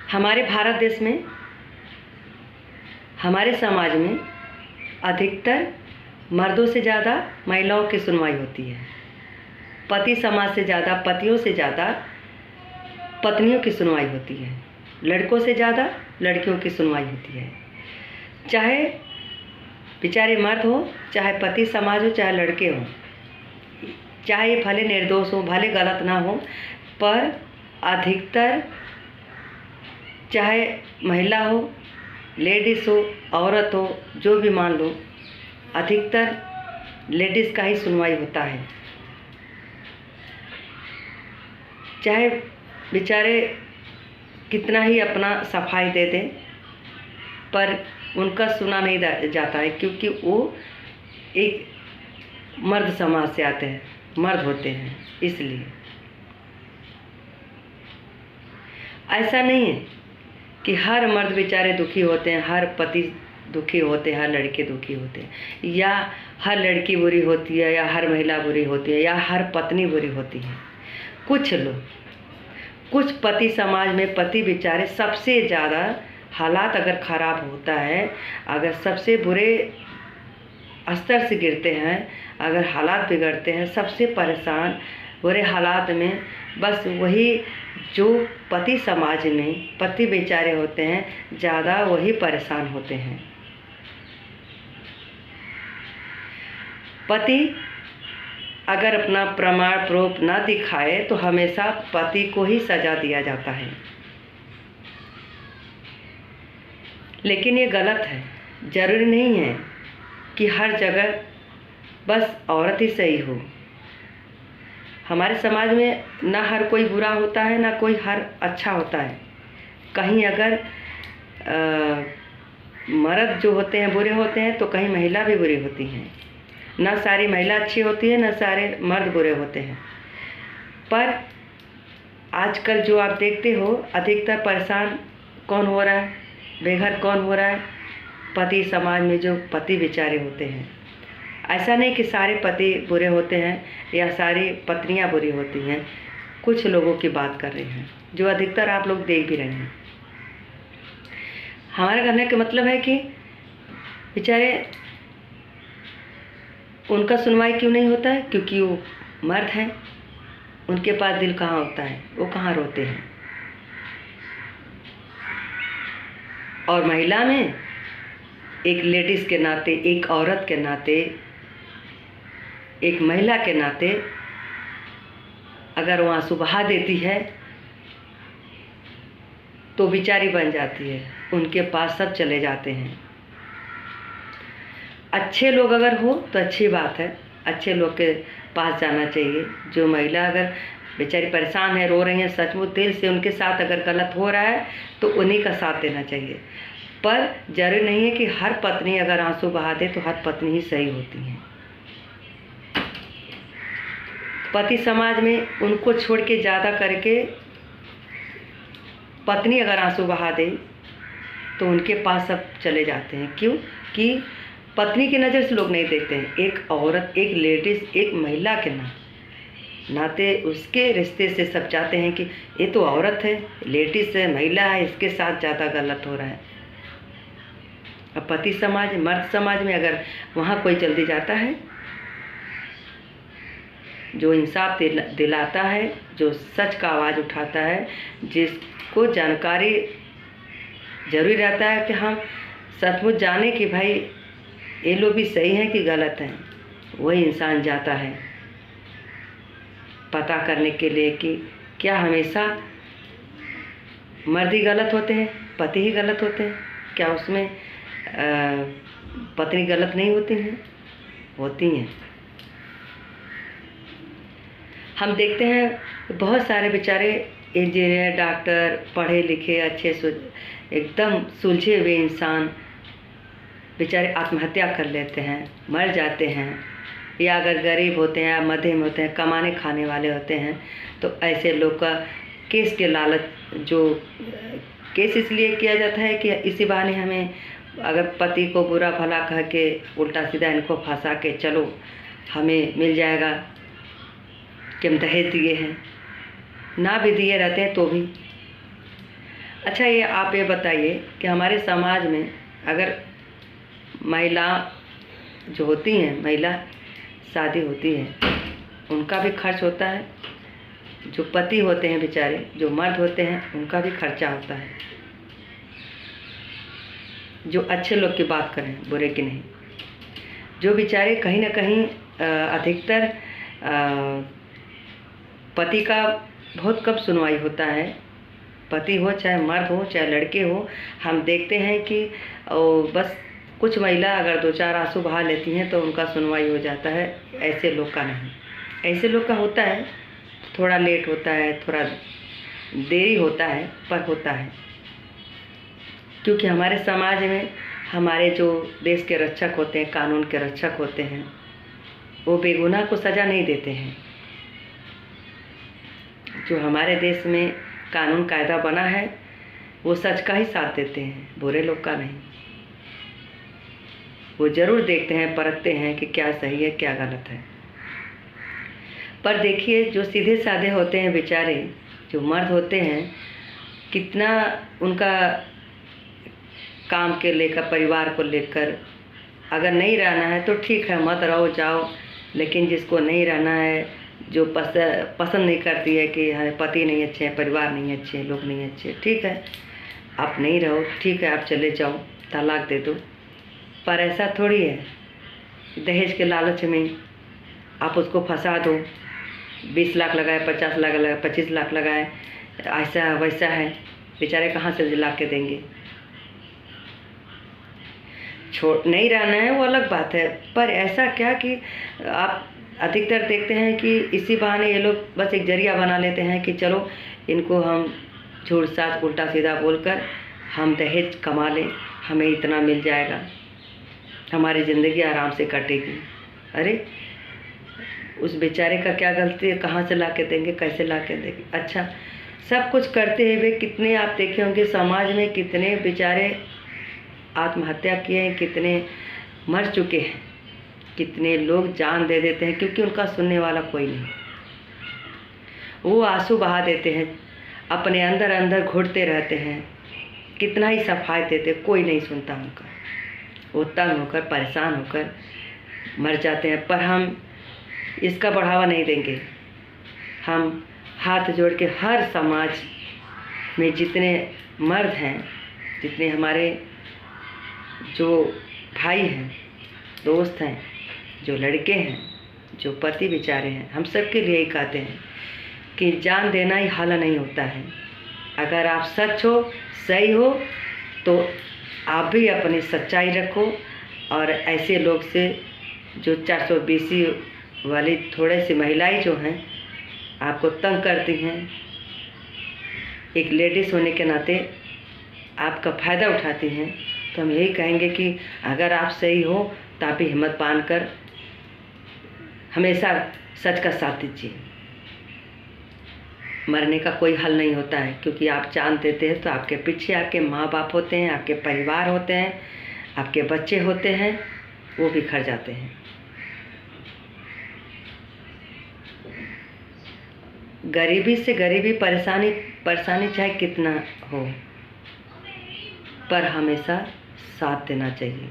हमारे भारत देश में, हमारे समाज में अधिकतर मर्दों से ज़्यादा महिलाओं की सुनवाई होती है। पति समाज से ज़्यादा, पतियों से ज़्यादा पत्नियों की सुनवाई होती है। लड़कों से ज़्यादा लड़कियों की सुनवाई होती है। चाहे बेचारे मर्द हो, चाहे पति समाज हो, चाहे लड़के हों, चाहे ये भले निर्दोष हो, भले गलत ना हो, पर अधिकतर चाहे महिला हो, लेडीज़ हो, औरत हो, जो भी मान लो, अधिकतर लेडीज़ का ही सुनवाई होता है। चाहे बेचारे कितना ही अपना सफाई दे दें, पर उनका सुना नहीं जाता है, क्योंकि वो एक मर्द समाज से आते हैं, मर्द होते हैं। इसलिए ऐसा नहीं है कि हर मर्द बेचारे दुखी होते हैं, हर पति दुखी होते हैं, हर लड़के दुखी होते हैं, या हर लड़की बुरी होती है, या हर महिला बुरी होती है, या हर पत्नी बुरी होती है। कुछ लोग, कुछ पति समाज में पति बेचारे सबसे ज़्यादा हालात अगर ख़राब होता है, अगर सबसे बुरे स्तर से गिरते हैं, अगर हालात बिगड़ते हैं, सबसे परेशान बुरे हालात में बस वही जो पति समाज में पति बेचारे होते हैं, ज़्यादा वही परेशान होते हैं। पति अगर अपना प्रमाण प्रूफ ना दिखाए तो हमेशा पति को ही सज़ा दिया जाता है, लेकिन ये गलत है। ज़रूरी नहीं है कि हर जगह बस औरत ही सही हो। हमारे समाज में ना हर कोई बुरा होता है, ना कोई हर अच्छा होता है। कहीं अगर मर्द जो होते हैं बुरे होते हैं, तो कहीं महिला भी बुरी होती हैं। ना सारी महिला अच्छी होती है, ना सारे मर्द बुरे होते हैं। पर आजकल जो आप देखते हो, अधिकतर परेशान कौन हो रहा है, बेघर कौन हो रहा है? पति समाज में जो पति बेचारे होते हैं। ऐसा नहीं कि सारे पति बुरे होते हैं या सारी पत्नियां बुरी होती हैं। कुछ लोगों की बात कर रहे हैं, जो अधिकतर आप लोग देख भी रहे हैं। हमारे कहने का मतलब है कि बेचारे उनका सुनवाई क्यों नहीं होता है? क्योंकि वो मर्द हैं, उनके पास दिल कहाँ होता है, वो कहाँ रोते हैं। और महिला में एक लेडीज़ के नाते, एक औरत के नाते, एक महिला के नाते अगर वो आंसू बहा देती है तो बेचारी बन जाती है, उनके पास सब चले जाते हैं। अच्छे लोग अगर हो तो अच्छी बात है, अच्छे लोग के पास जाना चाहिए। जो महिला अगर बेचारी परेशान है, रो रही है, सचमुच दिल से उनके साथ अगर गलत हो रहा है तो उन्हीं का साथ देना चाहिए। पर जरूरी नहीं है कि हर पत्नी अगर आंसू बहा दे तो हर पत्नी ही सही होती है। पति समाज में उनको छोड़ के ज़्यादा करके पत्नी अगर आंसू बहा दे तो उनके पास सब चले जाते हैं। क्यों? कि पत्नी की नज़र से लोग नहीं देखते हैं। एक औरत, एक लेडीज़, एक महिला के नाते उसके रिश्ते से सब चाहते हैं कि ये तो औरत है, लेडीज़ है, महिला है, इसके साथ ज़्यादा गलत हो रहा है। अब पति समाज, मर्द समाज में अगर वहाँ कोई जल्दी जाता है, जो इंसाफ दिलाता है, जो सच का आवाज़ उठाता है, जिसको जानकारी जरूरी रहता है कि हम सचमुच जाने कि भाई ये लोग भी सही हैं कि गलत हैं, वही इंसान जाता है पता करने के लिए कि क्या हमेशा मर्द ही गलत होते हैं, पति ही गलत होते हैं? क्या उसमें पत्नी गलत नहीं होती हैं? होती हैं। हम देखते हैं बहुत सारे बेचारे इंजीनियर, डॉक्टर, पढ़े लिखे, अच्छे एकदम सुलझे हुए इंसान बेचारे आत्महत्या कर लेते हैं, मर जाते हैं। या अगर गरीब होते हैं या मध्यम होते हैं, कमाने खाने वाले होते हैं, तो ऐसे लोग का केस के लालच, जो केस इसलिए किया जाता है कि इसी बहाने हमें अगर पति को बुरा भला कह के उल्टा सीधा इनको फंसा के चलो हमें मिल जाएगा कि हम दहेज दिए हैं, ना भी दिए रहते हैं तो भी। अच्छा, ये बताइए कि हमारे समाज में अगर महिला जो होती हैं, महिला शादी होती है, उनका भी खर्च होता है, जो पति होते हैं बेचारे, जो मर्द होते हैं, उनका भी खर्चा होता है। जो अच्छे लोग की बात करें, बुरे की नहीं। जो बेचारे कहीं ना कहीं अधिकतर पति का बहुत कम सुनवाई होता है। पति हो चाहे मर्द हो चाहे लड़के हो, हम देखते हैं कि बस कुछ महिला अगर 2-4 आंसू बहा लेती हैं तो उनका सुनवाई हो जाता है। ऐसे लोग का नहीं। ऐसे लोग का होता है, थोड़ा लेट होता है, थोड़ा देरी होता है, पर होता है। क्योंकि हमारे समाज में हमारे जो देश के रक्षक होते हैं, कानून के रक्षक होते हैं, वो बेगुनाह को सज़ा नहीं देते हैं। जो हमारे देश में कानून कायदा बना है, वो सच का ही साथ देते हैं, बुरे लोग का नहीं। वो ज़रूर देखते हैं, परखते हैं कि क्या सही है क्या गलत है। पर देखिए, जो सीधे साधे होते हैं बेचारे, जो मर्द होते हैं, कितना उनका काम के लेकर, परिवार को लेकर, अगर नहीं रहना है तो ठीक है, मत रहो, जाओ। लेकिन जिसको नहीं रहना है, जो पसंद नहीं करती है कि हाँ पति नहीं अच्छे हैं, परिवार नहीं अच्छे हैं, लोग नहीं अच्छे, ठीक है, आप नहीं रहो, ठीक है, आप चले जाओ, तलाक दे दो। पर ऐसा थोड़ी है, दहेज के लालच में आप उसको फंसा दो। 20 लाख लगाए, 50 लाख लगाए, 25 लाख लगाए, ऐसा वैसा है, बेचारे कहाँ से ला के देंगे। नहीं रहना है वो अलग बात है, पर ऐसा क्या कि आप अधिकतर देखते हैं कि इसी बहाने ये लोग बस एक जरिया बना लेते हैं कि चलो इनको हम झूठ साच उल्टा सीधा बोलकर हम दहेज कमा लें, हमें इतना मिल जाएगा, हमारी ज़िंदगी आराम से कटेगी। अरे उस बेचारे का क्या गलती है, कहाँ से ला के देंगे, कैसे ला के देंगे। अच्छा, सब कुछ करते हुए कितने आप देखे होंगे समाज में, कितने बेचारे आत्महत्या किए हैं, कितने मर चुके हैं, कितने लोग जान दे देते हैं क्योंकि उनका सुनने वाला कोई नहीं। वो आंसू बहा देते हैं, अपने अंदर अंदर घुटते रहते हैं, कितना ही सफाई देते, कोई नहीं सुनता उनका। वो तंग होकर, परेशान होकर मर जाते हैं। पर हम इसका बढ़ावा नहीं देंगे। हम हाथ जोड़ के हर समाज में जितने मर्द हैं, जितने हमारे जो भाई हैं, दोस्त हैं, जो लड़के हैं, जो पति बेचारे हैं, हम सब के लिए ही कहते हैं कि जान देना ही हल नहीं होता है। अगर आप सच हो, सही हो, तो आप भी अपनी सच्चाई रखो। और ऐसे लोग से जो 420 वाली थोड़े सी महिलाएं जो हैं आपको तंग करती हैं, एक लेडीज़ होने के नाते आपका फ़ायदा उठाती हैं, तो हम यही कहेंगे कि अगर आप सही हो तो आप भी हिम्मत बांध कर हमेशा सच का साथ दीजिए। मरने का कोई हल नहीं होता है, क्योंकि आप जान देते हैं तो आपके पीछे आपके माँ बाप होते हैं, आपके परिवार होते हैं, आपके बच्चे होते हैं, वो बिखर जाते हैं। गरीबी से गरीबी, परेशानी चाहे कितना हो, पर हमेशा साथ देना चाहिए।